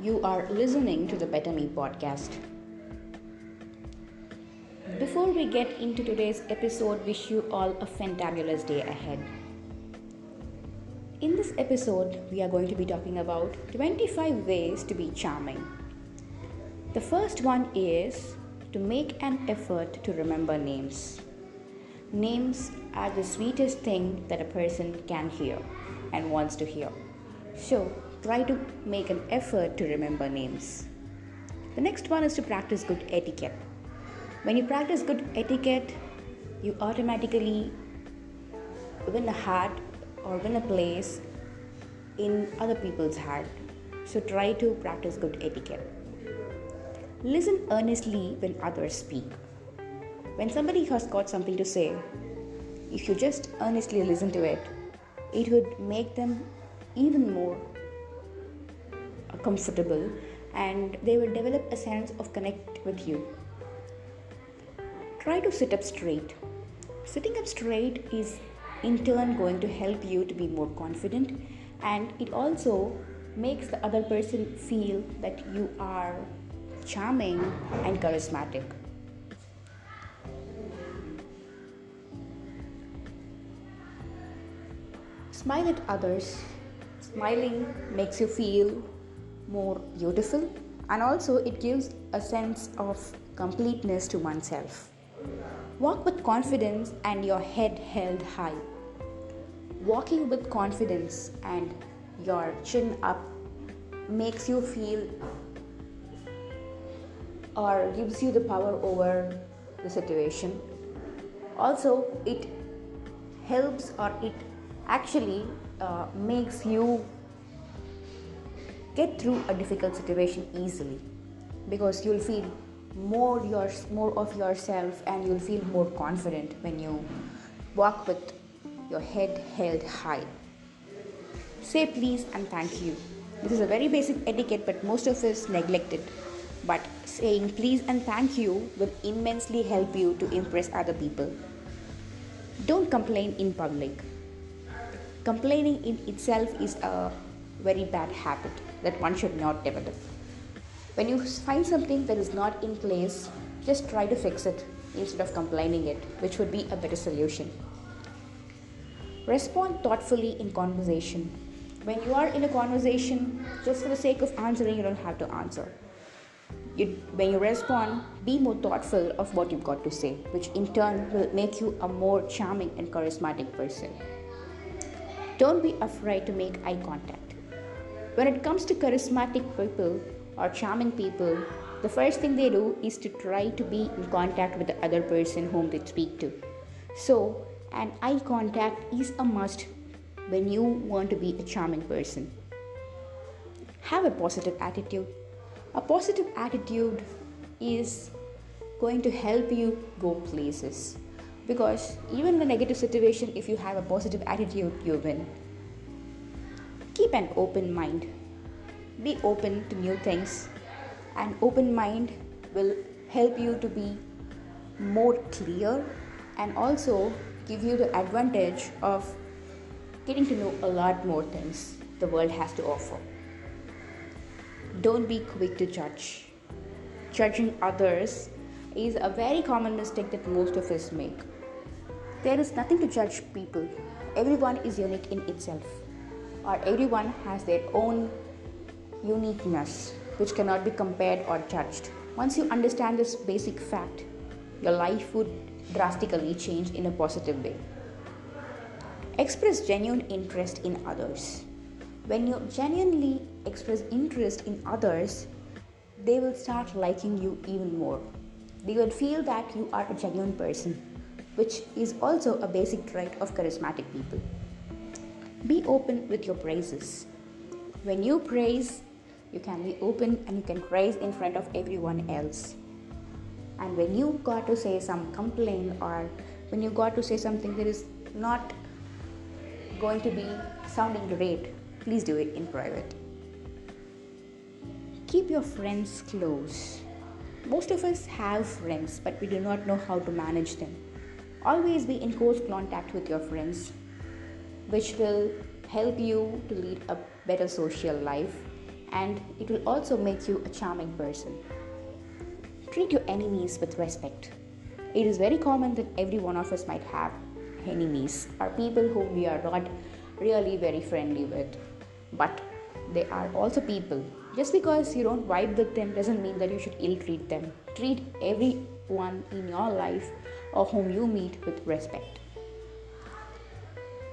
You are listening to the Better Me podcast. Before we get into today's episode, wish you all a fantabulous day ahead. In this episode, we are going to be talking about 25 ways to be charming. The first one is to make an effort to remember names. Names are the sweetest thing that a person can hear and wants to hear. So, try to make an effort to remember names. The next one is to practice good etiquette. When you practice good etiquette, you automatically win a heart or win a place in other people's heart. So try to practice good etiquette. Listen earnestly when others speak. When somebody has got something to say, if you just earnestly listen to it, it would make them even more comfortable and they will develop a sense of connect with you. Try to sit up straight. Sitting up straight is in turn going to help you to be more confident, and it also makes the other person feel that you are charming and charismatic. Smile at others. Smiling makes you feel more beautiful, and also it gives a sense of completeness to oneself. Walk with confidence and your head held high. Walking with confidence and your chin up makes you feel or gives you the power over the situation. Also, it helps or it actually makes you get through a difficult situation easily, because you'll feel more of yourself and you'll feel more confident when you walk with your head held high. Say please and thank you. This is a very basic etiquette, but most of us neglect it. But saying please and thank you will immensely help you to impress other people. Don't complain in public. Complaining in itself is a very bad habit that one should not develop. When you find something that is not in place, just try to fix it instead of complaining it, which would be a better solution. Respond thoughtfully in conversation. When you are in a conversation, just for the sake of answering, you don't have to answer. When you respond, be more thoughtful of what you've got to say, which in turn will make you a more charming and charismatic person. Don't be afraid to make eye contact. When it comes to charismatic people or charming people, the first thing they do is to try to be in contact with the other person whom they speak to. So, an eye contact is a must when you want to be a charming person. Have a positive attitude. A positive attitude is going to help you go places, because even in a negative situation, if you have a positive attitude, you win. Keep an open mind. Be open to new things. An open mind will help you to be more clear and also give you the advantage of getting to know a lot more things the world has to offer. Don't be quick to judge. Judging others is a very common mistake that most of us make. There is nothing to judge people. Everyone is unique in itself, or everyone has their own uniqueness which cannot be compared or judged. Once you understand this basic fact, your life would drastically change in a positive way. Express genuine interest in others. When you genuinely express interest in others, they will start liking you even more. They will feel that you are a genuine person, which is also a basic trait of charismatic people. Be open with your praises. When you praise, you can be open and you can praise in front of everyone else. And when you got to say some complaint, or when you got to say something that is not going to be sounding great, please do it in private. Keep your friends close. Most of us have friends, but we do not know how to manage them. Always be in close contact with your friends, which will help you to lead a better social life and it will also make you a charming person. Treat your enemies with respect. It is very common that every one of us might have enemies, or people whom we are not really very friendly with, but they are also people. Just because you don't vibe with them doesn't mean that you should ill treat them. Treat everyone in your life or whom you meet with respect.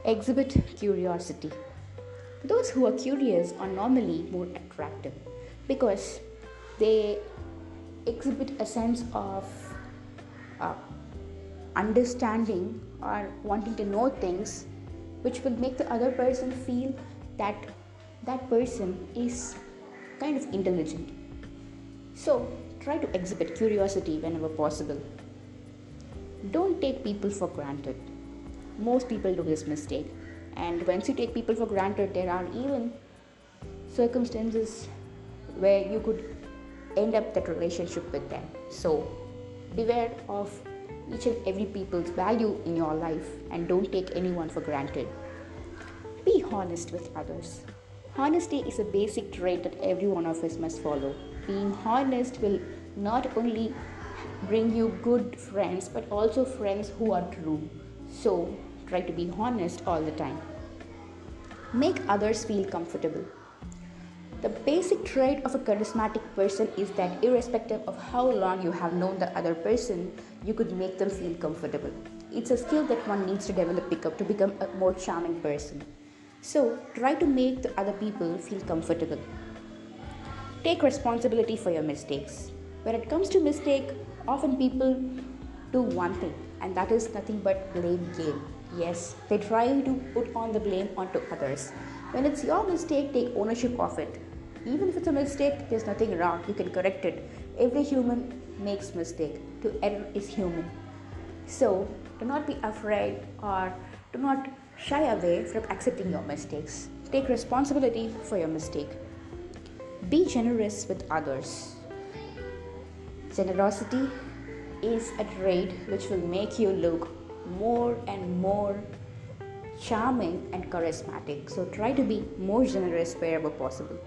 Exhibit curiosity. Those who are curious are normally more attractive because they exhibit a sense of uh, understanding or wanting to know things, which will make the other person feel that that person is kind of intelligent. So try to exhibit curiosity whenever possible. Don't take people for granted. Most people do this mistake, and once you take people for granted, there are even circumstances where you could end up that relationship with them. So beware of each and every people's value in your life and don't take anyone for granted. Be honest with others. Honesty is a basic trait that every one of us must follow. Being honest will not only bring you good friends but also friends who are true. So try to be honest all the time. Make others feel comfortable. The basic trait of a charismatic person is that irrespective of how long you have known the other person, you could make them feel comfortable. It's a skill that one needs to develop to become a more charming person. So try to make the other people feel comfortable. Take responsibility for your mistakes. When it comes to mistake, often people do one thing, and that is nothing but blame game. Yes, they try to put on the blame onto others. When it's your mistake, take ownership of it. Even if it's a mistake, there's nothing wrong. You can correct it. Every human makes mistake. To err is human. So do not be afraid or do not shy away from accepting your mistakes. Take responsibility for your mistake. Be generous with others. Generosity is a trait which will make you look more and more charming and charismatic. So try to be more generous wherever possible.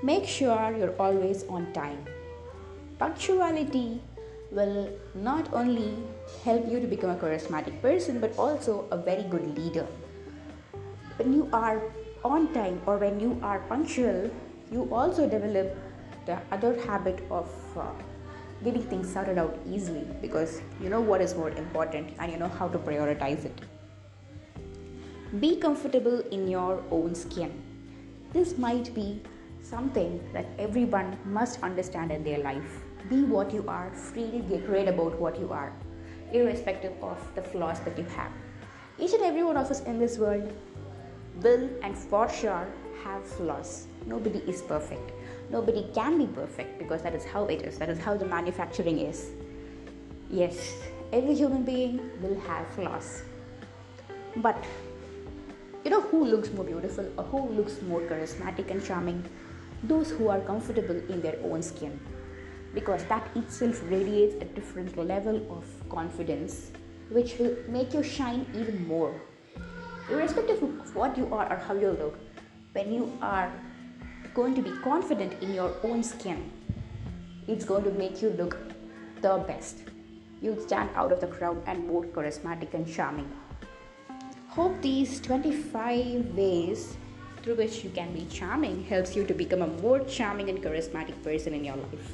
Make sure you're always on time. Punctuality will not only help you to become a charismatic person but also a very good leader. When you are on time or when you are punctual, you also develop the other habit of getting things sorted out easily because you know what is more important and you know how to prioritize it. Be comfortable in your own skin. This might be something that everyone must understand in their life. Be what you are, freely get great about what you are, irrespective of the flaws that you have. Each and every one of us in this world will and for sure have flaws. Nobody is perfect. Nobody can be perfect because that is how it is. That is how the manufacturing is. Yes, every human being will have flaws. But you know who looks more beautiful or who looks more charismatic and charming? Those who are comfortable in their own skin. Because that itself radiates a different level of confidence which will make you shine even more. Irrespective of what you are or how you look, when you are going to be confident in your own skin, it's going to make you look the best. You'll stand out of the crowd and more charismatic and charming. Hope these 25 ways through which you can be charming helps you to become a more charming and charismatic person in your life.